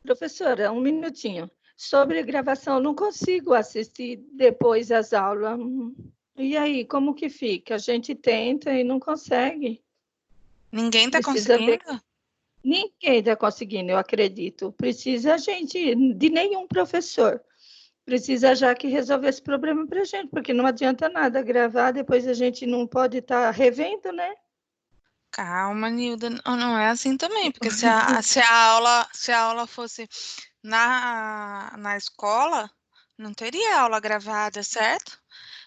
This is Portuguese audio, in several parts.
Professora, um minutinho. Sobre gravação, não consigo assistir depois as aulas. E aí, como que fica? A gente tenta e não consegue. Ninguém está Precisa ver. conseguindo? Ninguém está conseguindo, eu acredito. Precisa a gente, de nenhum professor. Precisa já que resolver esse problema para a gente, porque não adianta nada gravar, depois a gente não pode estar revendo, né? Calma, Nilda, não é assim também, porque se a aula fosse na escola, não teria aula gravada, certo?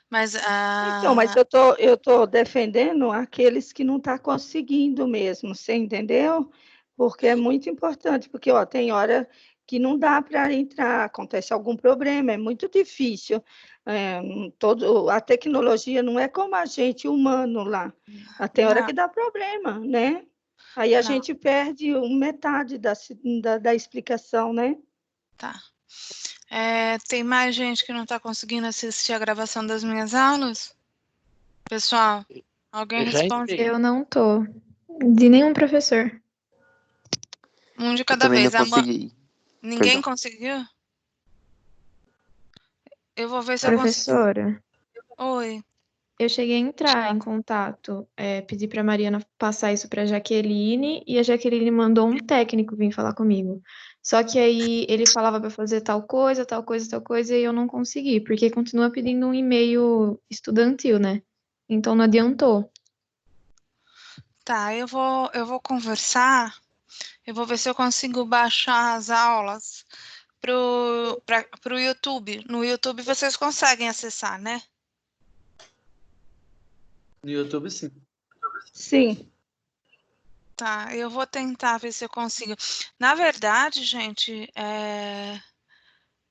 Mas Então, mas eu tô defendendo aqueles que não estão conseguindo mesmo, você entendeu? Porque é muito importante, porque ó, tem hora que não dá para entrar, acontece algum problema, é muito difícil. A tecnologia não é como a gente humano lá. Tem hora não, que dá problema, né? Aí a não, gente perde metade da explicação, né? tá. Tem mais gente que não está conseguindo assistir a gravação das minhas aulas? Pessoal, alguém Eu já responde? entrei. Eu não tô. De nenhum professor. Um de Eu cada também não vez. consegui. Ninguém Perdão. conseguiu? Eu vou ver se eu consigo. Professora, Oi. eu cheguei a entrar em contato, pedi pra Mariana passar isso pra Jaqueline, e a Jaqueline mandou um técnico vir falar comigo. Só que aí ele falava pra fazer tal coisa, tal coisa, tal coisa, e eu não consegui, porque continua pedindo um e-mail estudantil, né? Então não adiantou. Tá, eu vou conversar. Eu vou ver se eu consigo baixar as aulas pro YouTube. No YouTube vocês conseguem acessar, né? No YouTube, sim. Sim. Tá, eu vou tentar ver se eu consigo. Na verdade, gente,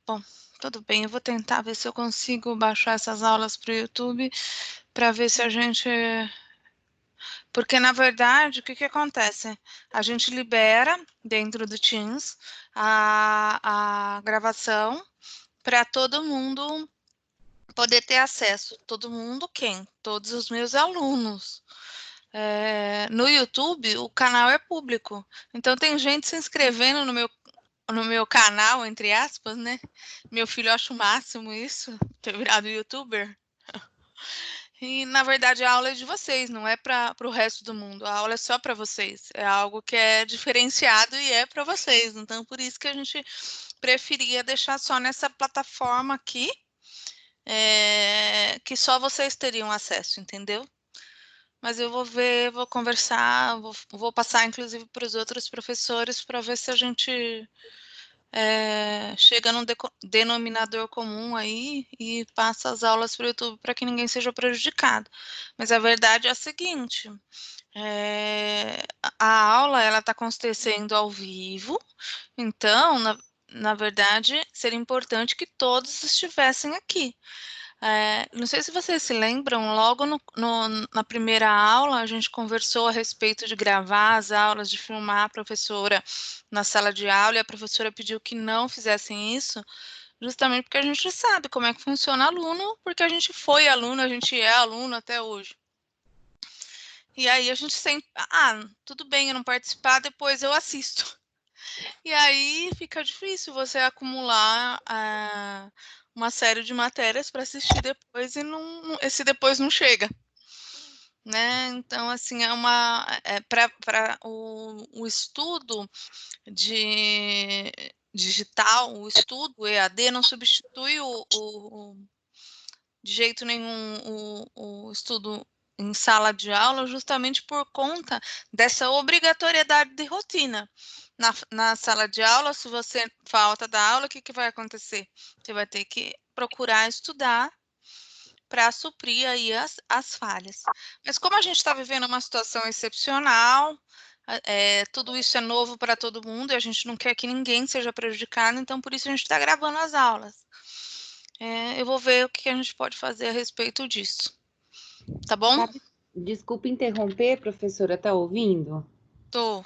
bom, tudo bem, eu vou tentar ver se eu consigo baixar essas aulas pro YouTube para ver se a gente. Porque, na verdade, o que acontece? A gente libera dentro do Teams a gravação para todo mundo poder ter acesso. Todo mundo quem? Todos os meus alunos. No YouTube, o canal é público. Então, tem gente se inscrevendo no meu canal, entre aspas, né? Meu filho acha o máximo isso, ter virado youtuber. E, na verdade, a aula é de vocês, não é para o resto do mundo. A aula é só para vocês. É algo que é diferenciado e é para vocês. Então, por isso que a gente preferia deixar só nessa plataforma aqui, que só vocês teriam acesso, entendeu? Mas eu vou ver, vou conversar, vou passar, inclusive, para os outros professores para ver se a gente chega num denominador comum aí e passa as aulas para o YouTube para que ninguém seja prejudicado. Mas a verdade é a seguinte, a aula ela está acontecendo ao vivo, então, na verdade, seria importante que todos estivessem aqui. Não sei se vocês se lembram, logo na primeira aula, a gente conversou a respeito de gravar as aulas, de filmar a professora na sala de aula, e a professora pediu que não fizessem isso, justamente porque a gente sabe como é que funciona aluno, porque a gente foi aluno, a gente é aluno até hoje. E aí a gente sempre, tudo bem, eu não participar, depois eu assisto. E aí fica difícil você acumular uma série de matérias para assistir depois e esse depois não chega, né? Então, assim, para o estudo de digital, o estudo EAD não substitui de jeito nenhum o estudo em sala de aula, justamente por conta dessa obrigatoriedade de rotina. Na sala de aula, se você falta da aula, o que vai acontecer? Você vai ter que procurar estudar para suprir aí as falhas. Mas como a gente está vivendo uma situação excepcional, tudo isso é novo para todo mundo e a gente não quer que ninguém seja prejudicado, então por isso a gente está gravando as aulas. Eu vou ver o que a gente pode fazer a respeito disso. Tá bom? Desculpa interromper, professora, tá ouvindo? Tô.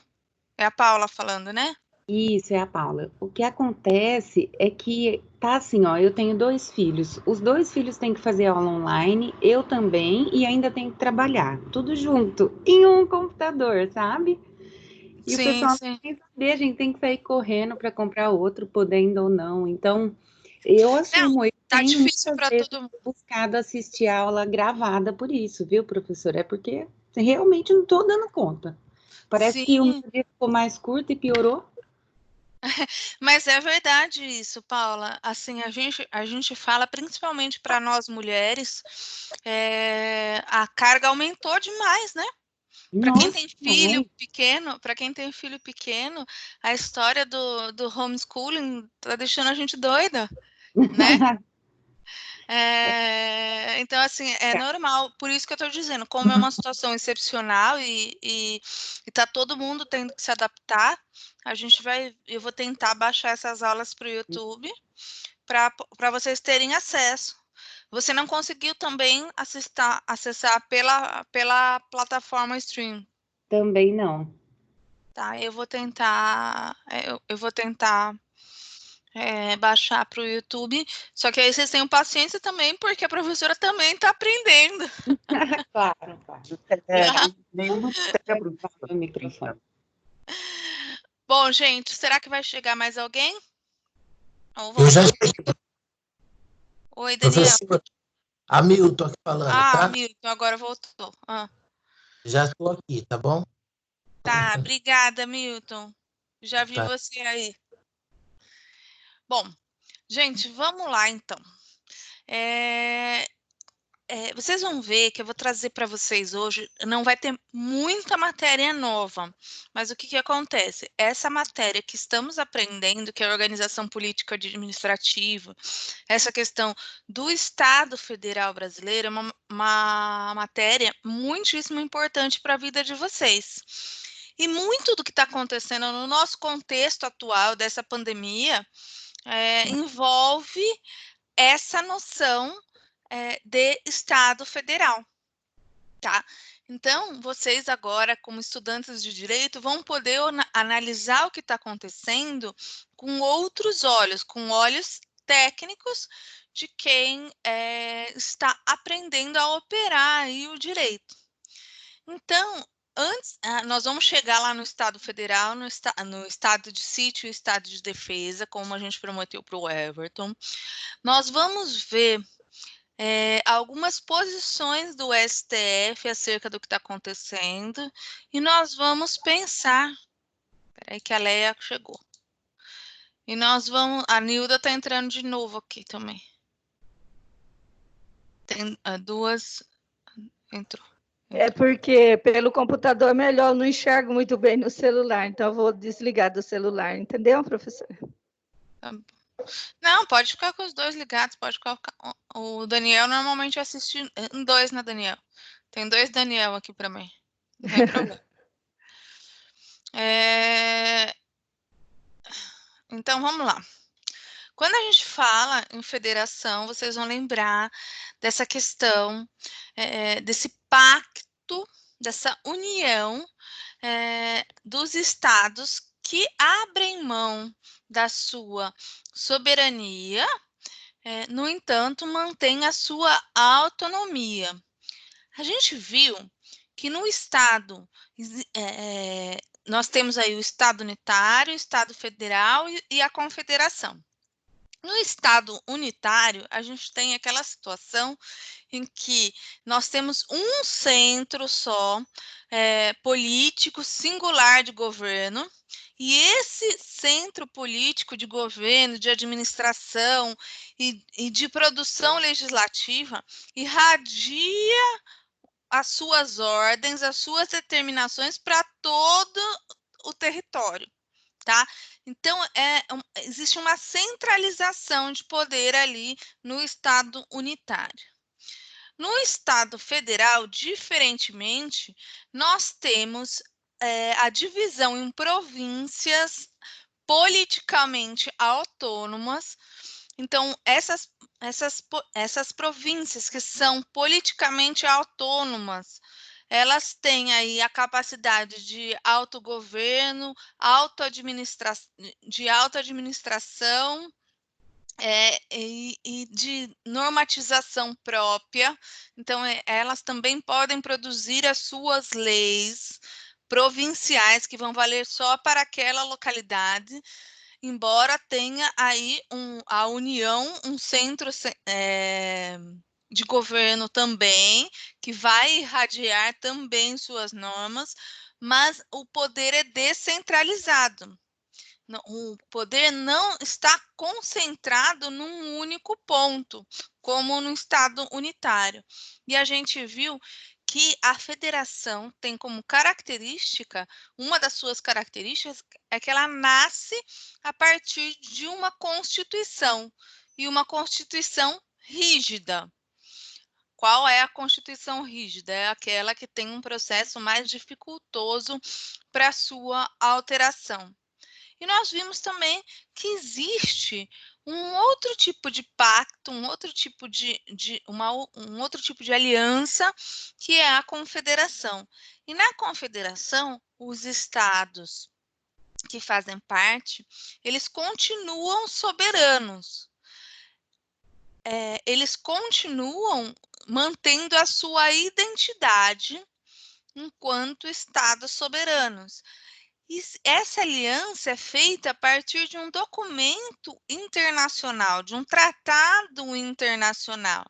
É a Paula falando, né? Isso, é a Paula. O que acontece é que tá assim, ó, eu tenho 2 filhos. Os 2 filhos têm que fazer aula online, eu também, e ainda tenho que trabalhar, tudo junto, em um computador, sabe? E o Sim, pessoal sim. não tem que saber, a gente tem que sair correndo para comprar outro, podendo ou não. Então, eu assumo, eu Tá tenho difícil muitas para vezes todo mundo. buscado assistir a aula gravada por isso, viu, professor? É porque realmente não estou dando conta. Parece que o meu Sim, dia ficou mais curto e piorou. mas é verdade isso, Paula. Assim, a gente fala principalmente para nós mulheres, a carga aumentou demais, né? Para quem tem Nossa, filho muito. pequeno, a história do homeschooling tá deixando a gente doida, né? Então, assim, é normal. Por isso que eu estou dizendo, como é uma situação excepcional e tá todo mundo tendo que se adaptar, eu vou tentar baixar essas aulas para o YouTube para vocês terem acesso. Você não conseguiu também acessar pela plataforma stream, Também não. tá? Eu vou tentar baixar para o YouTube. Só que aí vocês tenham paciência também, porque a professora também está aprendendo. Claro, claro. Nenhum cérebro. O microfone. Bom, gente, será que vai chegar mais alguém? Ou Eu vamos já lá. cheguei, Oi, Daniel. professor. Hamilton aqui falando, Ah, tá? Milton, agora voltou. Já estou aqui, tá bom? Tá, obrigada, Milton. Já vi Tá. você aí. Bom, gente, vamos lá, então. Vocês vão ver que eu vou trazer para vocês hoje, não vai ter muita matéria nova, mas o que que acontece? Essa matéria que estamos aprendendo, que é a organização política administrativa, essa questão do Estado Federal Brasileiro, é uma matéria muitíssimo importante para a vida de vocês. E muito do que está acontecendo no nosso contexto atual dessa pandemia envolve essa noção de Estado Federal, tá? Então, vocês agora, como estudantes de direito, vão poder analisar o que está acontecendo com outros olhos, com olhos técnicos de quem está aprendendo a operar aí o direito. Então, antes, nós vamos chegar lá no Estado Federal, no estado de sítio e estado de defesa, como a gente prometeu para o Everton. Nós vamos ver algumas posições do STF acerca do que está acontecendo e nós vamos pensar. Peraí que a Leia chegou. E nós vamos. A Nilda está entrando de novo aqui também. Tem duas. Entrou. É porque pelo computador é melhor, eu não enxergo muito bem no celular, então eu vou desligar do celular, entendeu, professor? Tá bom. Não, pode ficar com os dois ligados, pode colocar. O Daniel normalmente assiste em dois, né, Daniel? Tem dois Daniel aqui para mim. Não tem problema. Então, vamos lá. Quando a gente fala em federação, vocês vão lembrar dessa questão, desse pacto, dessa união dos estados que abrem mão da sua soberania, no entanto, mantém a sua autonomia. A gente viu que no Estado, nós temos aí o Estado unitário, o Estado federal e a confederação. No Estado unitário, a gente tem aquela situação em que nós temos um centro só, político, singular de governo, e esse centro político de governo, de administração e de produção legislativa irradia as suas ordens, as suas determinações para todo o território, tá? Então, existe uma centralização de poder ali no Estado unitário. No Estado federal, diferentemente, nós temos a divisão em províncias politicamente autônomas. Então, essas províncias que são politicamente autônomas, elas têm aí a capacidade de autogoverno, de autoadministração e de normatização própria. Então, elas também podem produzir as suas leis provinciais que vão valer só para aquela localidade, embora tenha aí a União, um centro de governo também, que vai irradiar também suas normas, mas o poder é descentralizado. O poder não está concentrado num único ponto, como no Estado unitário. E a gente viu que a federação tem como característica, uma das suas características é que ela nasce a partir de uma Constituição, e uma Constituição rígida. Qual é a Constituição rígida? É aquela que tem um processo mais dificultoso para sua alteração. E nós vimos também que existe um outro tipo de pacto, um outro tipo de aliança, que é a confederação. E na confederação, os estados que fazem parte, eles continuam soberanos. Eles continuam mantendo a sua identidade enquanto estados soberanos. E essa aliança é feita a partir de um documento internacional, de um tratado internacional.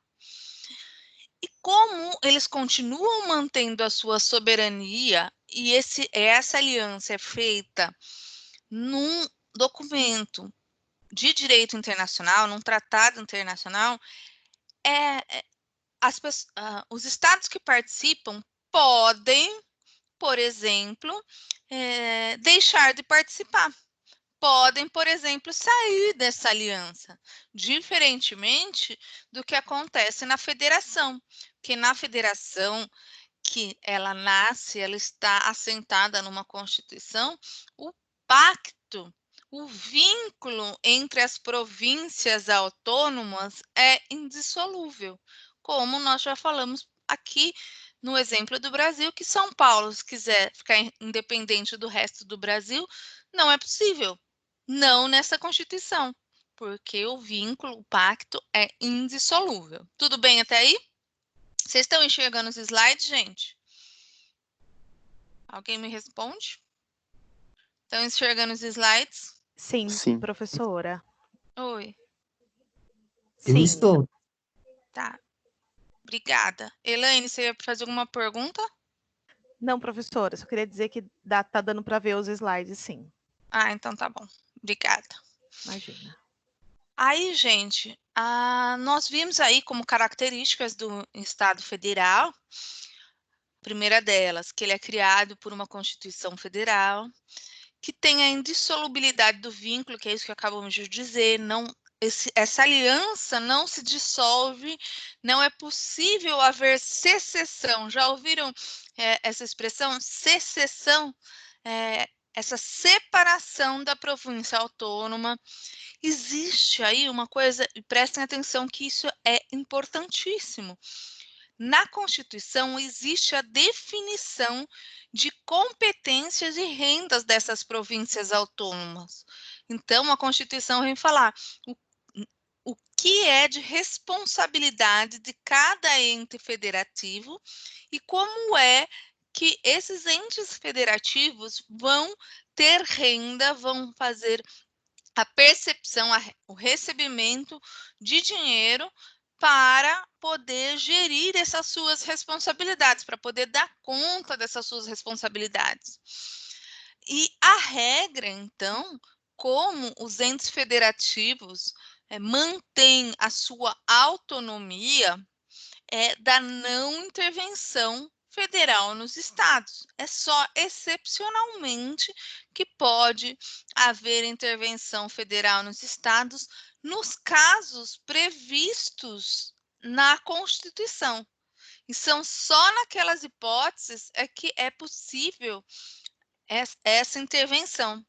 E como eles continuam mantendo a sua soberania, e essa aliança é feita num documento de direito internacional, num tratado internacional, os estados que participam podem, por exemplo, deixar de participar. Podem, por exemplo, sair dessa aliança, diferentemente do que acontece na federação, porque na federação, que ela nasce, ela está assentada numa Constituição, o pacto, o vínculo entre as províncias autônomas é indissolúvel, como nós já falamos aqui no exemplo do Brasil, que São Paulo, se quiser ficar independente do resto do Brasil, não é possível. Não nessa Constituição, porque o vínculo, o pacto é indissolúvel. Tudo bem até aí? Vocês estão enxergando os slides, gente? Alguém me responde? Estão enxergando os slides? Sim, Sim. professora. Oi. Eu Sim. estou. Tá. Obrigada. Elaine, você ia fazer alguma pergunta? Não, professora, só queria dizer que tá dando para ver os slides, sim. Ah, então tá bom. Obrigada. Imagina. Aí, gente, nós vimos aí como características do Estado Federal, a primeira delas, que ele é criado por uma Constituição Federal, que tem a indissolubilidade do vínculo, que é isso que acabamos de dizer, essa aliança não se dissolve, não é possível haver secessão. Já ouviram essa expressão? Secessão? Essa separação da província autônoma. Existe aí uma coisa, e prestem atenção que isso é importantíssimo. Na Constituição existe a definição de competências e rendas dessas províncias autônomas. Então, a Constituição vem falar o que é de responsabilidade de cada ente federativo e como é que esses entes federativos vão ter renda, vão fazer a percepção, o recebimento de dinheiro para poder gerir essas suas responsabilidades, para poder dar conta dessas suas responsabilidades. E a regra, então, como os entes federativos mantêm a sua autonomia, é da não intervenção federal nos estados. É só excepcionalmente que pode haver intervenção federal nos estados nos casos previstos na Constituição. E são só naquelas hipóteses que é possível essa intervenção.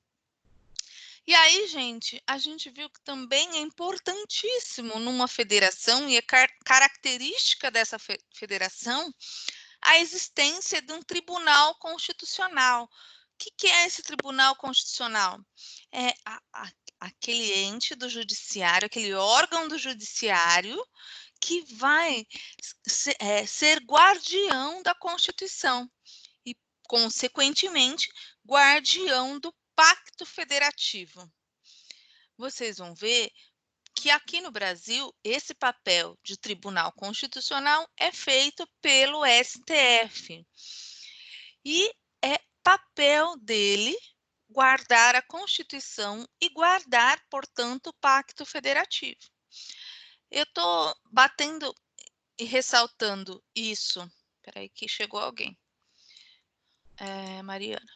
E aí, gente, a gente viu que também é importantíssimo numa federação, e é característica dessa federação, a existência de um tribunal constitucional. O que é esse tribunal constitucional? É aquele ente do judiciário, aquele órgão do judiciário que vai ser guardião da Constituição. E consequentemente, guardião do Pacto Federativo. Vocês vão ver que aqui no Brasil, esse papel de Tribunal Constitucional é feito pelo STF. E é papel dele guardar a Constituição e guardar, portanto, o Pacto Federativo. Eu estou batendo e ressaltando isso. Espera aí que chegou alguém. Mariana.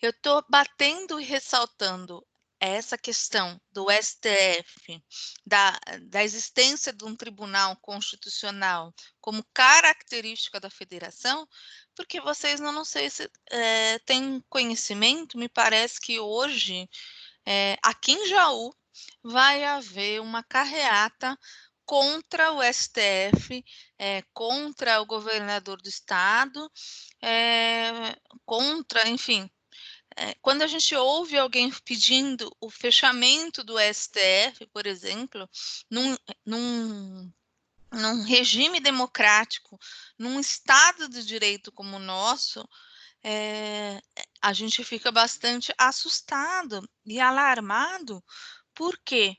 Eu estou batendo e ressaltando essa questão do STF, da existência de um tribunal constitucional como característica da federação, porque vocês não sei se têm conhecimento, me parece que hoje, aqui em Jaú, vai haver uma carreata contra o STF, contra o governador do estado, contra, enfim, quando a gente ouve alguém pedindo o fechamento do STF, por exemplo, num regime democrático, num Estado de Direito como o nosso, a gente fica bastante assustado e alarmado. Por quê?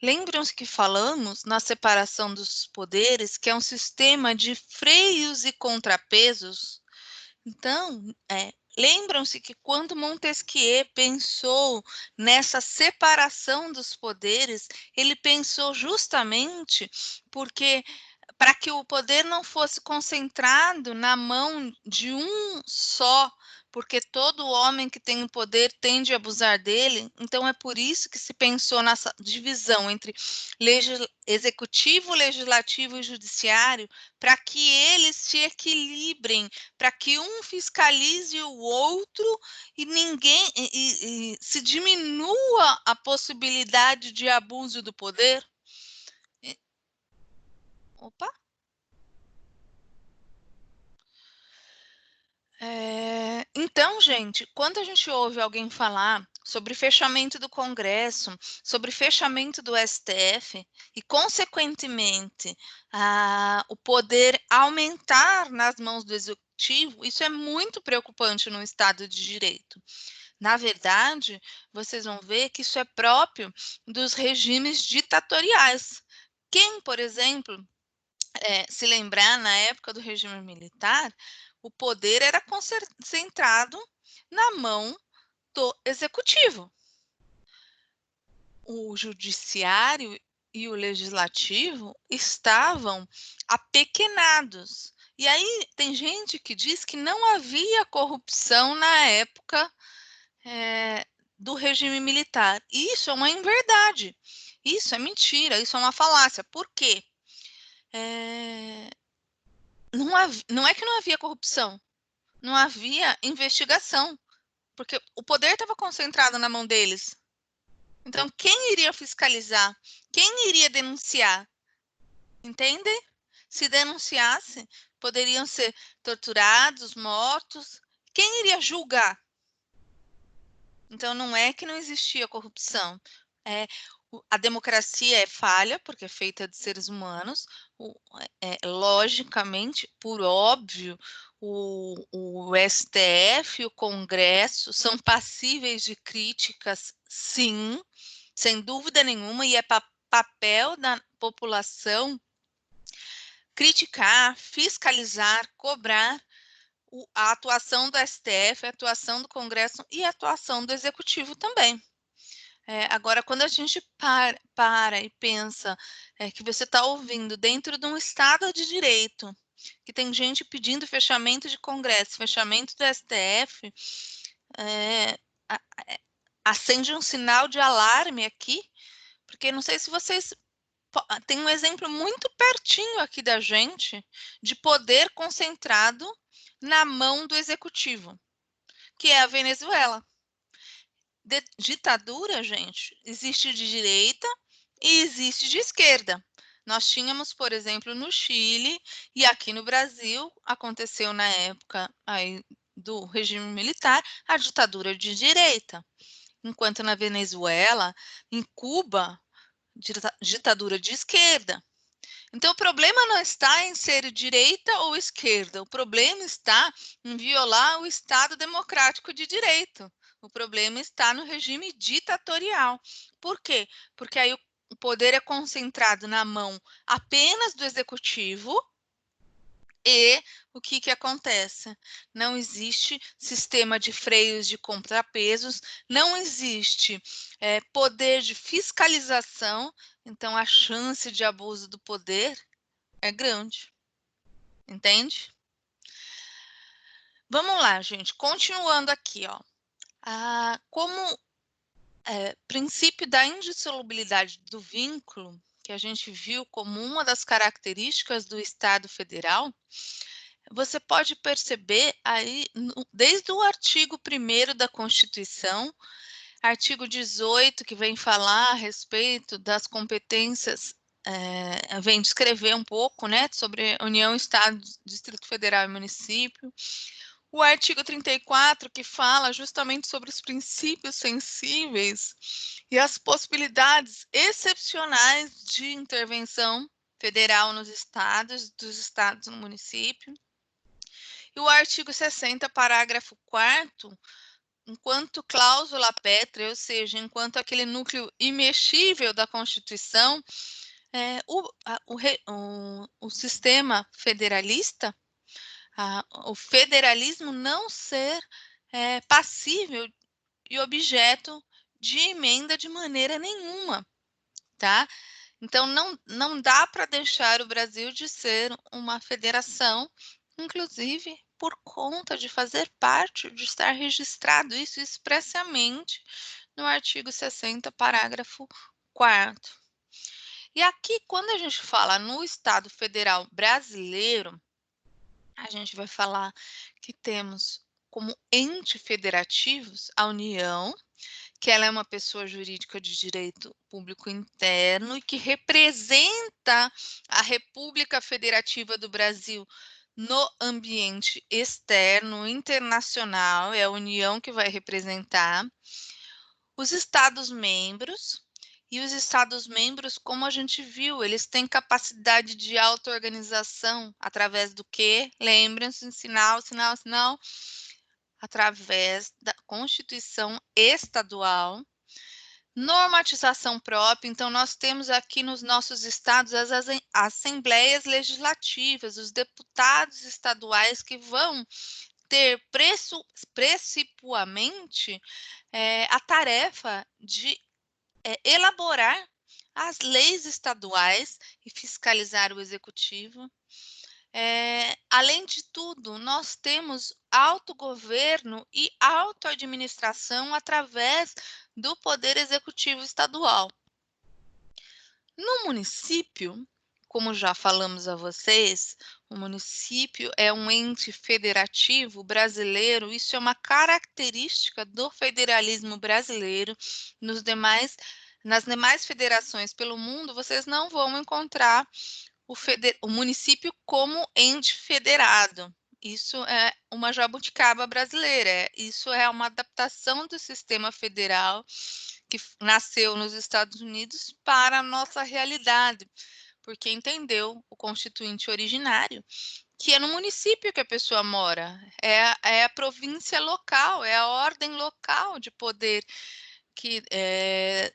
Lembram-se que falamos na separação dos poderes, que é um sistema de freios e contrapesos? Então, lembram-se que quando Montesquieu pensou nessa separação dos poderes, ele pensou justamente porque para que o poder não fosse concentrado na mão de um só, porque todo homem que tem o poder tende a abusar dele. Então é por isso que se pensou nessa divisão entre executivo, legislativo e judiciário, para que eles se equilibrem, para que um fiscalize o outro e ninguém e se diminua a possibilidade de abuso do poder. Opa! Então, gente, quando a gente ouve alguém falar sobre fechamento do Congresso, sobre fechamento do STF e, consequentemente, o poder aumentar nas mãos do Executivo, isso é muito preocupante no Estado de Direito. Na verdade, vocês vão ver que isso é próprio dos regimes ditatoriais. Quem, por exemplo, se lembrar, na época do regime militar, o poder era concentrado na mão do executivo. O judiciário e o legislativo estavam apequenados. E aí tem gente que diz que não havia corrupção na época do regime militar. E isso é uma inverdade. Isso é mentira, isso é uma falácia. Por quê? Não é que não havia corrupção, não havia investigação, porque o poder estava concentrado na mão deles. Então, quem iria fiscalizar? Quem iria denunciar? Entende? Se denunciasse, poderiam ser torturados, mortos. Quem iria julgar? Então, não é que não existia corrupção. A democracia é falha, porque é feita de seres humanos. Logicamente, por óbvio, o STF e o Congresso são passíveis de críticas, sim, sem dúvida nenhuma, e é papel da população criticar, fiscalizar, cobrar a atuação do STF, a atuação do Congresso e a atuação do Executivo também. Agora, quando a gente para e pensa que você está ouvindo dentro de um Estado de Direito, que tem gente pedindo fechamento de Congresso, fechamento do STF, acende um sinal de alarme aqui, porque não sei se vocês tem um exemplo muito pertinho aqui da gente de poder concentrado na mão do Executivo, que é a Venezuela. Ditadura, gente, existe de direita e existe de esquerda. Nós tínhamos, por exemplo, no Chile e aqui no Brasil, aconteceu na época aí do regime militar, a ditadura de direita. Enquanto na Venezuela, em Cuba, ditadura de esquerda. Então, o problema não está em ser direita ou esquerda, o problema está em violar o Estado democrático de direito. O problema está no regime ditatorial. Por quê? Porque aí o poder é concentrado na mão apenas do executivo e o que acontece? Não existe sistema de freios de contrapesos, não existe poder de fiscalização, então a chance de abuso do poder é grande, entende? Vamos lá, gente, continuando aqui, ó. Como princípio da indissolubilidade do vínculo, que a gente viu como uma das características do Estado Federal, você pode perceber aí, desde o artigo 1º da Constituição, artigo 18, que vem falar a respeito das competências, vem descrever um pouco, né, sobre União, Estado, Distrito Federal e Município. O artigo 34, que fala justamente sobre os princípios sensíveis e as possibilidades excepcionais de intervenção federal nos estados, dos estados no município. E o artigo 60, parágrafo 4º, enquanto cláusula pétrea, ou seja, enquanto aquele núcleo imexível da Constituição, o sistema federalista, o federalismo não ser passível e objeto de emenda de maneira nenhuma, tá? Então, não dá para deixar o Brasil de ser uma federação, inclusive por conta de fazer parte, de estar registrado isso expressamente no artigo 60, parágrafo 4º. E aqui, quando a gente fala no Estado Federal brasileiro, a gente vai falar que temos como ente federativos a União, que ela é uma pessoa jurídica de direito público interno e que representa a República Federativa do Brasil no ambiente externo, internacional, é a União que vai representar os Estados-membros. E os Estados-membros, como a gente viu, eles têm capacidade de auto-organização através do quê? Lembrem-se, sinal, através da Constituição Estadual, normatização própria. Então, nós temos aqui nos nossos estados as assembleias legislativas, os deputados estaduais que vão ter precipuamente a tarefa de elaborar as leis estaduais e fiscalizar o executivo. Além de tudo, nós temos autogoverno e autoadministração através do Poder Executivo Estadual. No município, como já falamos a vocês, o município é um ente federativo brasileiro, isso é uma característica do federalismo brasileiro. Nas demais federações pelo mundo, vocês não vão encontrar o município como ente federado. Isso é uma jabuticaba brasileira, isso é uma adaptação do sistema federal que nasceu nos Estados Unidos para a nossa realidade, porque entendeu o constituinte originário, que é no município que a pessoa mora, é a província local, é a ordem local de poder que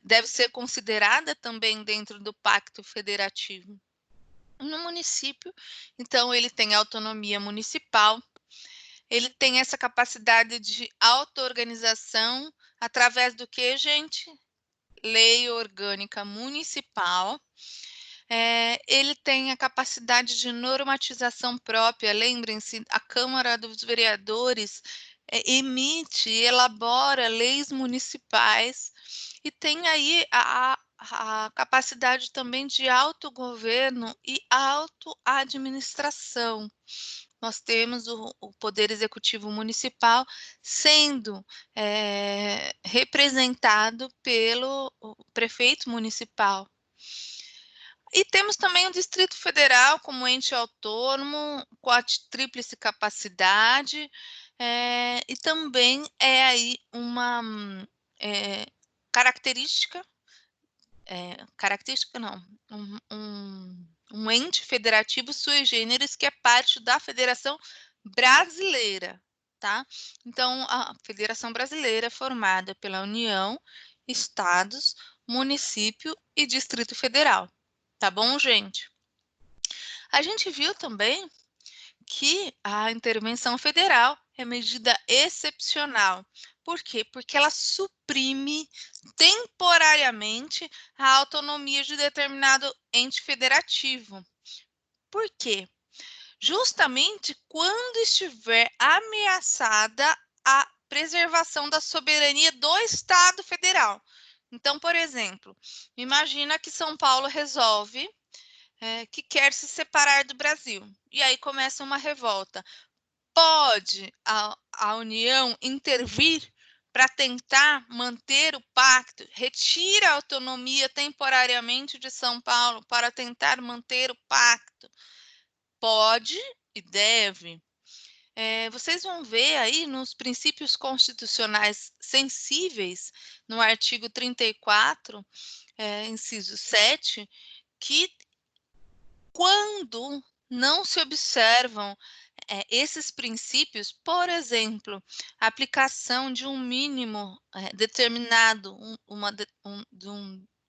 deve ser considerada também dentro do Pacto Federativo. No município, então, ele tem autonomia municipal, ele tem essa capacidade de auto-organização através do que, gente? Lei orgânica municipal. Ele tem a capacidade de normatização própria. Lembrem-se, a Câmara dos Vereadores emite e elabora leis municipais e tem aí a capacidade também de autogoverno e autoadministração. Nós temos o Poder Executivo Municipal sendo representado pelo prefeito municipal. E temos também o Distrito Federal como ente autônomo, com a tríplice capacidade, e também é aí uma característica não, um ente federativo sui generis que é parte da Federação Brasileira, tá? Então, a Federação Brasileira é formada pela União, Estados, Município e Distrito Federal. Tá bom, gente? A gente viu também que a intervenção federal é medida excepcional. Por quê? Porque ela suprime temporariamente a autonomia de determinado ente federativo. Por quê? Justamente quando estiver ameaçada a preservação da soberania do Estado federal. Então, por exemplo, imagina que São Paulo resolve que quer se separar do Brasil. E aí começa uma revolta. Pode a União intervir para tentar manter o pacto? Retira a autonomia temporariamente de São Paulo para tentar manter o pacto? Pode e deve. Vocês vão ver aí nos princípios constitucionais sensíveis, no artigo 34, inciso 7, que quando não se observam esses princípios, por exemplo, a aplicação de um mínimo determinado,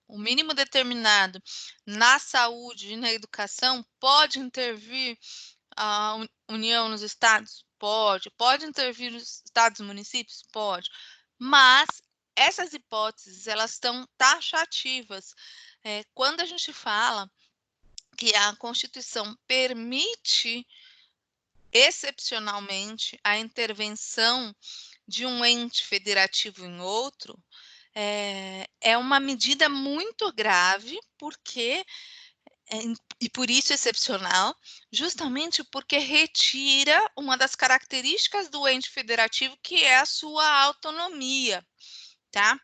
um mínimo determinado na saúde e na educação, pode intervir a União nos estados? Pode. Pode intervir nos estados e municípios? Pode. Mas essas hipóteses, elas estão taxativas. Quando a gente fala que a Constituição permite excepcionalmente a intervenção de um ente federativo em outro, é uma medida muito grave, porque e por isso excepcional, justamente porque retira uma das características do ente federativo, que é a sua autonomia, tá?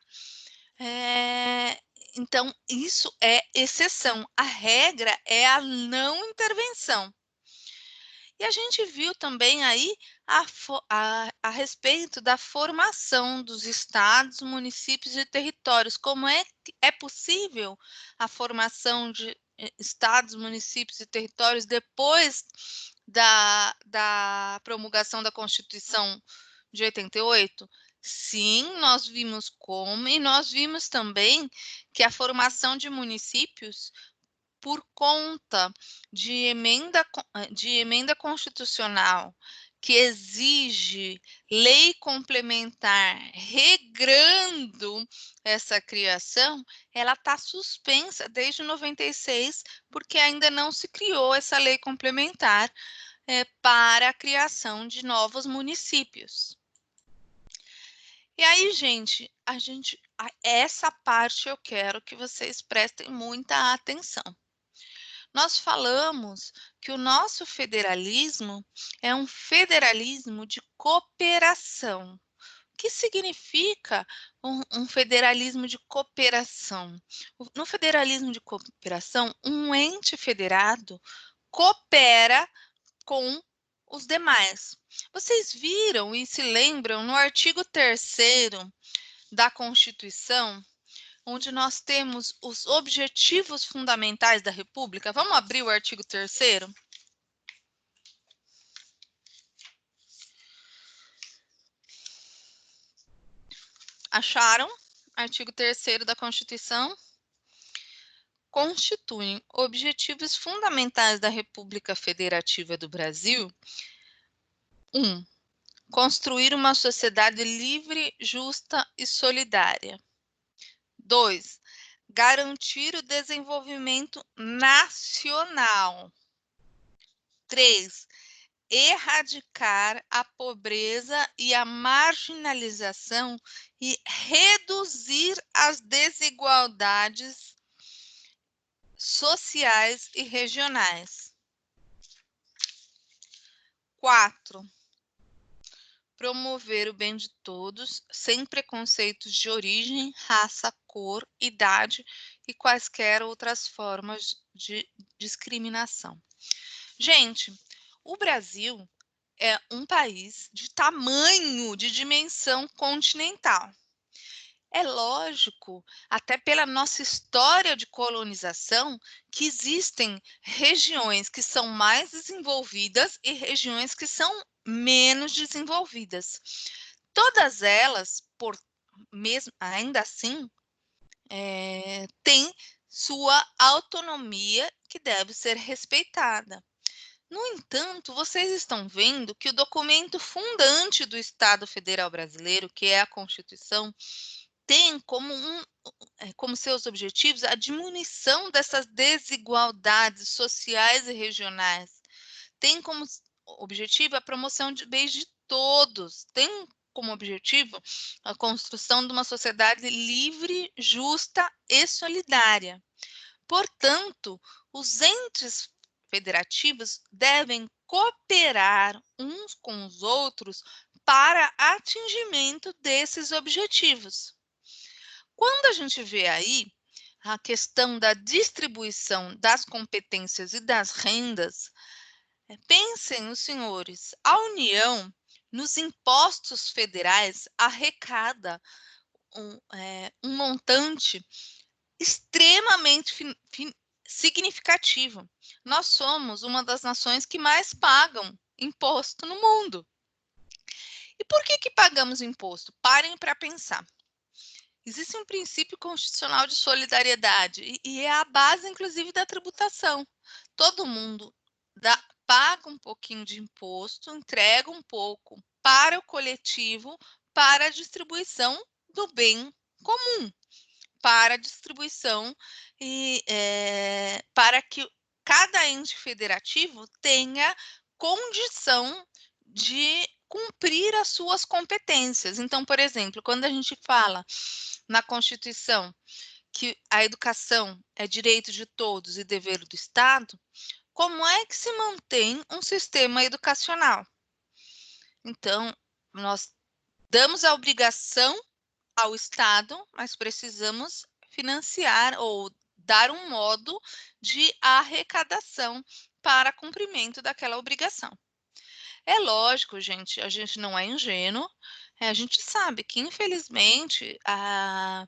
Então, isso é exceção. A regra é a não intervenção. E a gente viu também aí a respeito da formação dos estados, municípios e territórios. Como é possível a formação de estados, municípios e territórios depois da promulgação da Constituição de 88? Sim, nós vimos como, e nós vimos também que a formação de municípios, por conta de emenda constitucional que exige lei complementar regrando essa criação, ela está suspensa desde 96, porque ainda não se criou essa lei complementar para a criação de novos municípios. E aí, gente, essa parte eu quero que vocês prestem muita atenção. Nós falamos que o nosso federalismo é um federalismo de cooperação. O que significa um federalismo de cooperação? No federalismo de cooperação, um ente federado coopera com os demais. Vocês viram e se lembram no artigo 3º da Constituição, onde nós temos os objetivos fundamentais da República? Vamos abrir o artigo 3º? Acharam? Artigo 3º da Constituição. Constituem objetivos fundamentais da República Federativa do Brasil. 1. Construir uma sociedade livre, justa e solidária. 2. Garantir o desenvolvimento nacional. 3. Erradicar a pobreza e a marginalização e reduzir as desigualdades sociais e regionais. 4. Promover o bem de todos, sem preconceitos de origem, raça, cor, idade e quaisquer outras formas de discriminação. Gente, o Brasil é um país de tamanho, de dimensão continental. É lógico, até pela nossa história de colonização, que existem regiões que são mais desenvolvidas e regiões que são menos desenvolvidas. Todas elas, por mesmo ainda assim, têm sua autonomia que deve ser respeitada. No entanto, vocês estão vendo que o documento fundante do Estado Federal Brasileiro, que é a Constituição, tem como seus objetivos a diminuição dessas desigualdades sociais e regionais. Tem como objetivo a promoção de bens de todos. Tem como objetivo a construção de uma sociedade livre, justa e solidária. Portanto, os entes federativos devem cooperar uns com os outros para atingimento desses objetivos. Quando a gente vê aí a questão da distribuição das competências e das rendas, pensem os senhores, a União, nos impostos federais, arrecada um montante extremamente significativo. Nós somos uma das nações que mais pagam imposto no mundo. E por que pagamos imposto? Parem para pensar. Existe um princípio constitucional de solidariedade e é a base, inclusive, da tributação. Todo mundo paga um pouquinho de imposto, entrega um pouco para o coletivo, para a distribuição do bem comum, para a distribuição e para que cada ente federativo tenha condição de cumprir as suas competências. Então, por exemplo, quando a gente fala na Constituição que a educação é direito de todos e dever do Estado, como é que se mantém um sistema educacional? Então, nós damos a obrigação ao Estado, mas precisamos financiar ou dar um modo de arrecadação para cumprimento daquela obrigação. É lógico, gente, a gente não é ingênuo, a gente sabe que, infelizmente, a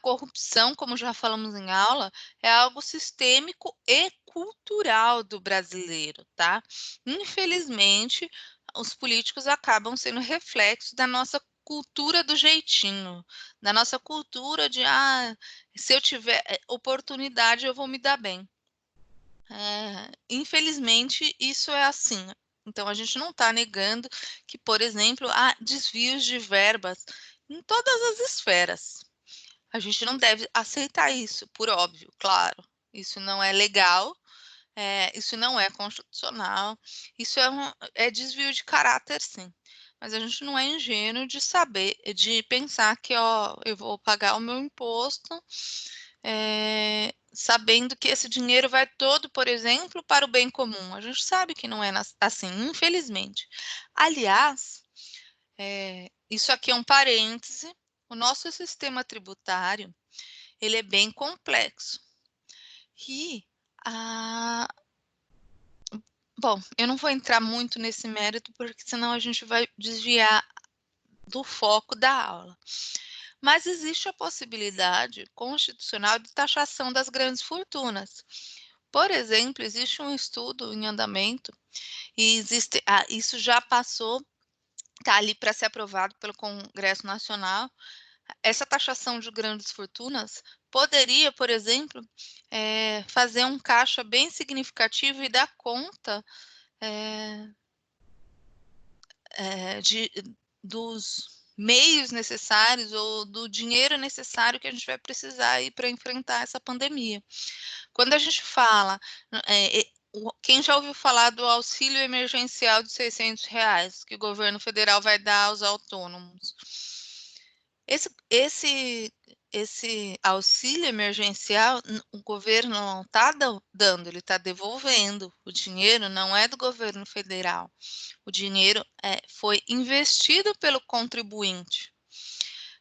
corrupção, como já falamos em aula, é algo sistêmico e cultural do brasileiro, tá? Infelizmente, os políticos acabam sendo reflexo da nossa cultura do jeitinho, da nossa cultura de, se eu tiver oportunidade, eu vou me dar bem. Infelizmente, isso é assim. Então, a gente não está negando que, por exemplo, há desvios de verbas em todas as esferas. A gente não deve aceitar isso, por óbvio, claro. Isso não é legal, isso não é constitucional, isso é desvio de caráter, sim. Mas a gente não é ingênuo de saber, de pensar que eu vou pagar o meu imposto, sabendo que esse dinheiro vai todo, por exemplo, para o bem comum. A gente sabe que não é assim, infelizmente. Aliás, isso aqui é um parêntese, o nosso sistema tributário, ele é bem complexo. E, bom, eu não vou entrar muito nesse mérito, porque senão a gente vai desviar do foco da aula. Mas existe a possibilidade constitucional de taxação das grandes fortunas. Por exemplo, existe um estudo em andamento e isso já passou, está ali para ser aprovado pelo Congresso Nacional. Essa taxação de grandes fortunas poderia, por exemplo, fazer um caixa bem significativo e dar conta dos meios necessários ou do dinheiro necessário que a gente vai precisar aí para enfrentar essa pandemia. Quando a gente fala, quem já ouviu falar do auxílio emergencial de R$600 que o governo federal vai dar aos autônomos? Esse auxílio emergencial, o governo não está dando, ele está devolvendo. O dinheiro não é do governo federal. O dinheiro foi investido pelo contribuinte.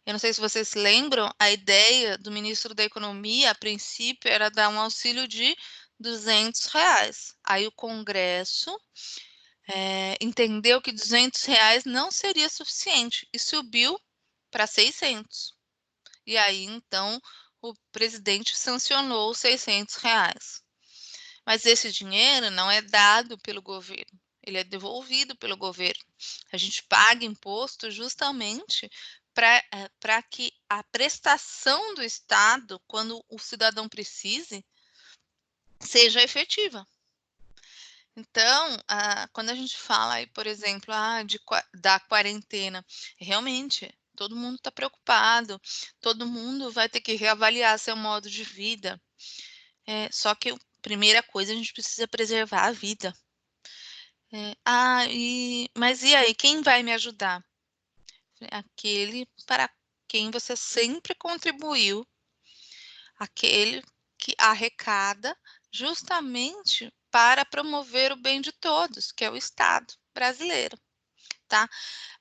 Eu não sei se vocês se lembram, a ideia do ministro da Economia, a princípio, era dar um auxílio de R$200. Aí o Congresso entendeu que R$200 não seria suficiente e subiu para 600. E aí, então, o presidente sancionou os R$ 600. Mas esse dinheiro não é dado pelo governo, ele é devolvido pelo governo. A gente paga imposto justamente para que a prestação do Estado, quando o cidadão precise, seja efetiva. Então, quando a gente fala aí, por exemplo, da quarentena, realmente todo mundo está preocupado, todo mundo vai ter que reavaliar seu modo de vida. Só que a primeira coisa, a gente precisa preservar a vida. Mas e aí, quem vai me ajudar? Aquele para quem você sempre contribuiu, aquele que arrecada justamente para promover o bem de todos, que é o Estado brasileiro, tá?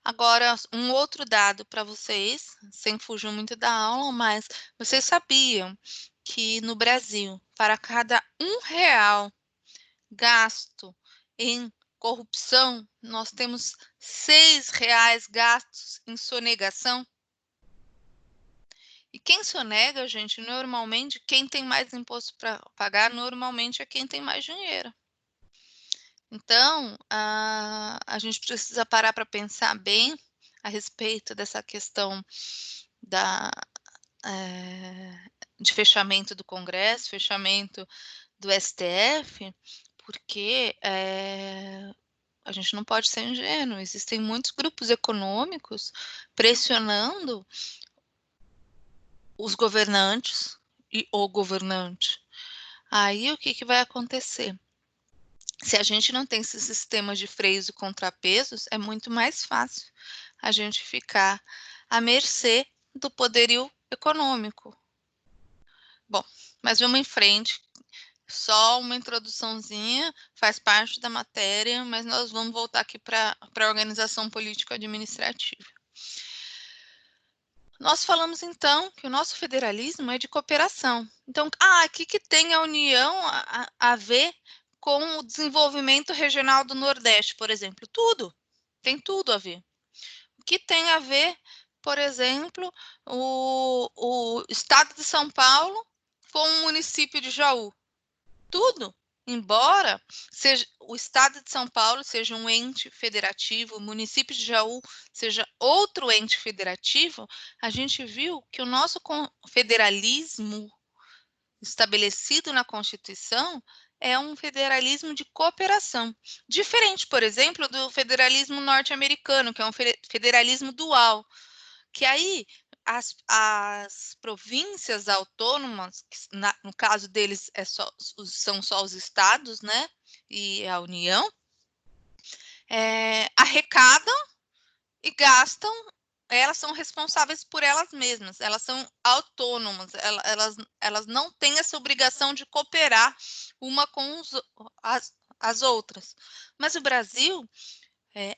Agora, um outro dado para vocês, sem fugir muito da aula, mas vocês sabiam que no Brasil, para cada R$ 1 gasto em corrupção, nós temos R$ 6 gastos em sonegação? E quem sonega, gente, normalmente, quem tem mais imposto para pagar, normalmente é quem tem mais dinheiro. Então, a gente precisa parar para pensar bem a respeito dessa questão de fechamento do Congresso, fechamento do STF, porque a gente não pode ser ingênuo. Existem muitos grupos econômicos pressionando os governantes e o governante. Aí o que vai acontecer? Se a gente não tem esse sistema de freios e contrapesos, é muito mais fácil a gente ficar à mercê do poderio econômico. Bom, mas vamos em frente. Só uma introduçãozinha, faz parte da matéria, mas nós vamos voltar aqui para a organização político-administrativa. Nós falamos, então, que o nosso federalismo é de cooperação. Então, o que tem a União a ver com o desenvolvimento regional do Nordeste, por exemplo? Tudo. Tem tudo a ver. O que tem a ver, por exemplo, o estado de São Paulo com o município de Jaú? Tudo. Embora o estado de São Paulo seja um ente federativo, o município de Jaú seja outro ente federativo, a gente viu que o nosso federalismo estabelecido na Constituição é um federalismo de cooperação. Diferente, por exemplo, do federalismo norte-americano, que é um federalismo dual, que aí as províncias autônomas, no caso deles são só os estados, né, e a União, arrecadam e gastam, elas são responsáveis por elas mesmas, elas são autônomas, elas não têm essa obrigação de cooperar uma com as outras. Mas o Brasil,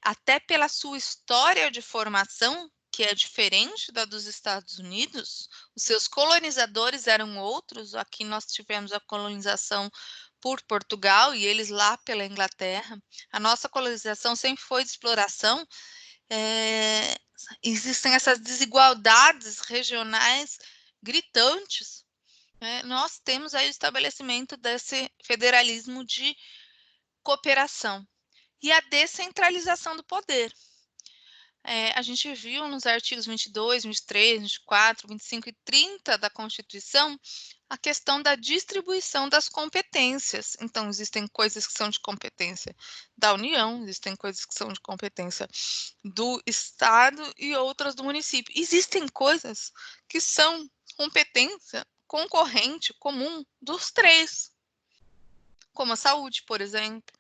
até pela sua história de formação, que é diferente da dos Estados Unidos, os seus colonizadores eram outros. Aqui nós tivemos a colonização por Portugal e eles lá pela Inglaterra. A nossa colonização sempre foi de exploração. Existem essas desigualdades regionais gritantes. Nós temos aí o estabelecimento desse federalismo de cooperação e a descentralização do poder. A gente viu nos artigos 22, 23, 24, 25 e 30 da Constituição a questão da distribuição das competências. Então, existem coisas que são de competência da União, existem coisas que são de competência do Estado e outras do município. Existem coisas que são competência concorrente, comum dos três, como a saúde, por exemplo,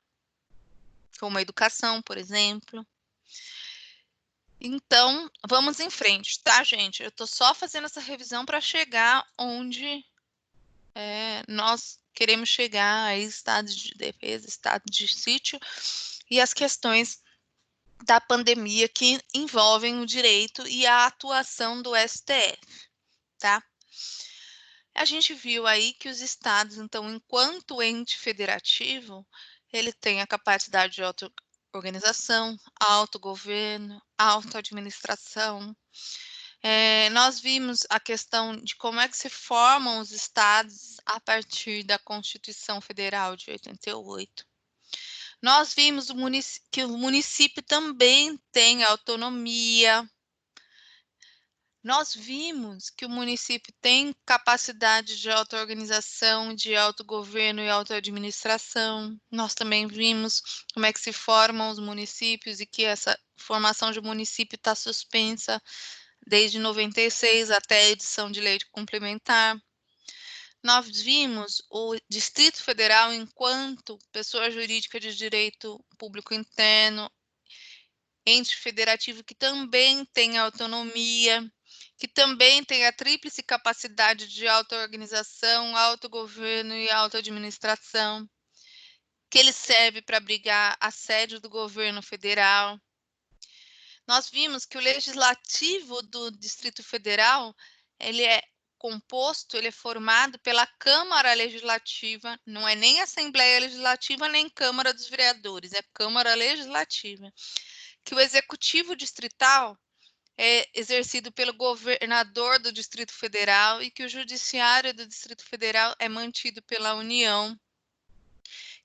como a educação, por exemplo. Então, vamos em frente, tá, gente? Eu estou só fazendo essa revisão para chegar onde nós queremos chegar, aí, estado de defesa, estado de sítio, e as questões da pandemia que envolvem o direito e a atuação do STF, tá? A gente viu aí que os estados, então, enquanto ente federativo, ele tem a capacidade de auto-organização, autogoverno, auto-administração, Nós vimos a questão de como é que se formam os estados a partir da Constituição Federal de 88. Nós vimos que o município também tem autonomia. Nós vimos que o município tem capacidade de auto-organização, de autogoverno e auto-administração. Nós também vimos como é que se formam os municípios e que essa formação de município está suspensa desde 96 até a edição de lei complementar. Nós vimos o Distrito Federal enquanto pessoa jurídica de direito público interno, ente federativo que também tem autonomia, que também tem a tríplice capacidade de auto-organização, autogoverno e auto-administração, que ele serve para abrigar a sede do governo federal. Nós vimos que o legislativo do Distrito Federal, ele é formado pela Câmara Legislativa, não é nem Assembleia Legislativa, nem Câmara dos Vereadores, é Câmara Legislativa. Que o Executivo Distrital é exercido pelo governador do Distrito Federal e que o Judiciário do Distrito Federal é mantido pela União.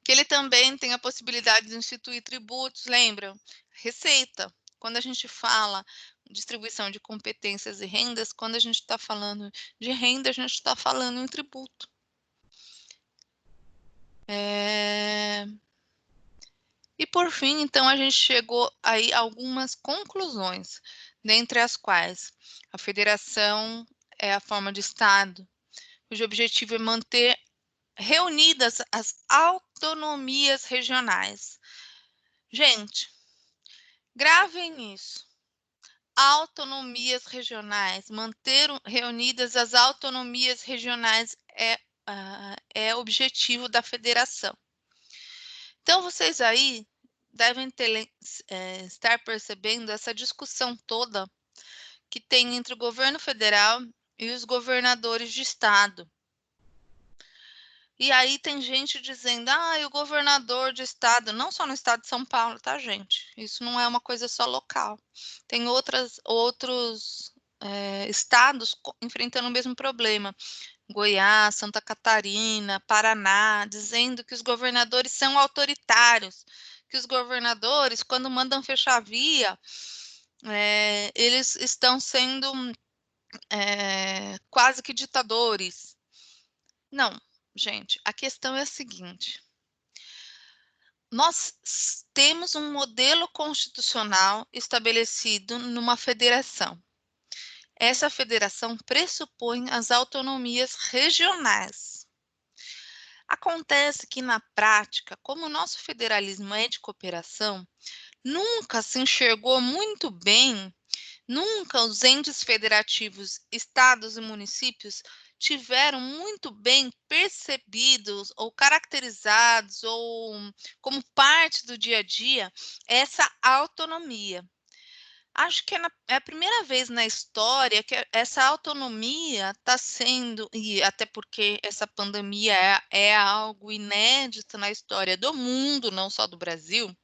Que ele também tem a possibilidade de instituir tributos, lembram? Receita. Quando a gente fala distribuição de competências e rendas, quando a gente está falando de renda, a gente está falando em tributo. E por fim, então, a gente chegou aí a algumas conclusões, dentre as quais a federação é a forma de Estado, cujo objetivo é manter reunidas as autonomias regionais. Gente, gravem isso. Autonomias regionais, manter reunidas as autonomias regionais é objetivo da federação. Então, vocês aí devem estar percebendo essa discussão toda que tem entre o governo federal e os governadores de estado. E aí tem gente dizendo, o governador de estado, não só no estado de São Paulo, tá, gente? Isso não é uma coisa só local. Tem outros estados enfrentando o mesmo problema. Goiás, Santa Catarina, Paraná, dizendo que os governadores são autoritários, que os governadores, quando mandam fechar a via, eles estão sendo quase que ditadores. Não. Gente, a questão é a seguinte. Nós temos um modelo constitucional estabelecido numa federação. Essa federação pressupõe as autonomias regionais. Acontece que, na prática, como o nosso federalismo é de cooperação, nunca se enxergou muito bem, nunca os entes federativos, estados e municípios tiveram muito bem percebidos ou caracterizados ou como parte do dia a dia essa autonomia. Acho que é a primeira vez na história que essa autonomia está sendo, e até porque essa pandemia é algo inédito na história do mundo, não só do Brasil,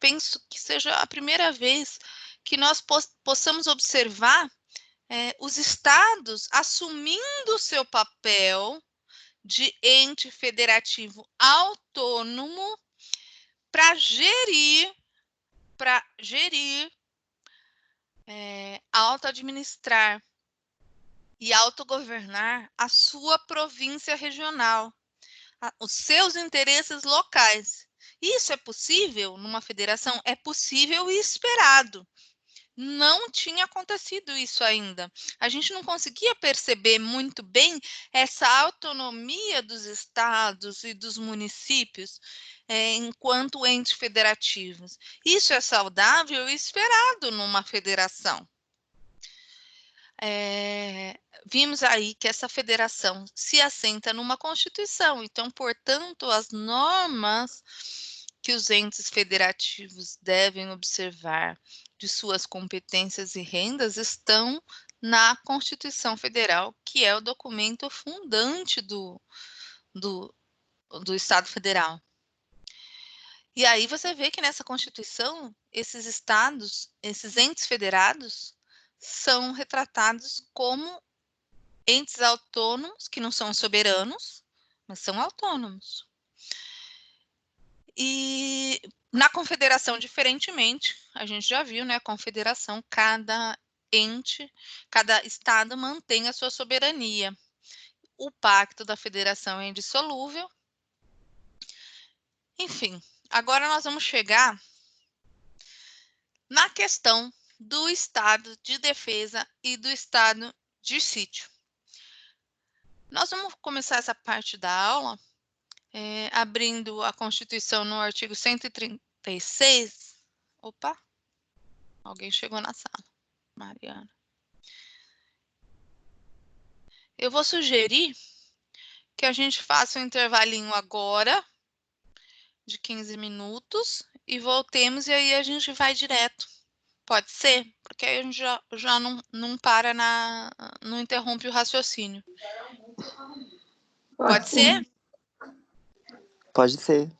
penso que seja a primeira vez que nós possamos observar os estados assumindo o seu papel de ente federativo autônomo para gerir, auto-administrar e autogovernar a sua província regional, os seus interesses locais. Isso é possível numa federação? É possível e esperado. Não tinha acontecido isso ainda. A gente não conseguia perceber muito bem essa autonomia dos estados e dos municípios enquanto entes federativos. Isso é saudável e esperado numa federação. Vimos aí que essa federação se assenta numa Constituição, então, portanto, as normas que os entes federativos devem observar de suas competências e rendas estão na Constituição Federal, que é o documento fundante do Estado Federal. E aí você vê que nessa Constituição, esses estados, esses entes federados, são retratados como entes autônomos, que não são soberanos, mas são autônomos. E na confederação, diferentemente, a gente já viu, né? A confederação, cada ente, cada estado mantém a sua soberania. O pacto da federação é indissolúvel. Enfim, agora nós vamos chegar na questão do estado de defesa e do estado de sítio. Nós vamos começar essa parte da aula abrindo a Constituição no artigo 136. Opa, alguém chegou na sala. Mariana. Eu vou sugerir que a gente faça um intervalinho agora de 15 minutos e voltemos e aí a gente vai direto. Pode ser? Porque aí a gente já não para, não interrompe o raciocínio. Pode ser? Pode ser.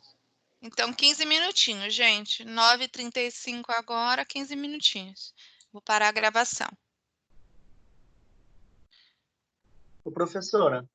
Então, 15 minutinhos, gente. 9h35 agora, 15 minutinhos. Vou parar a gravação. Ô, professora,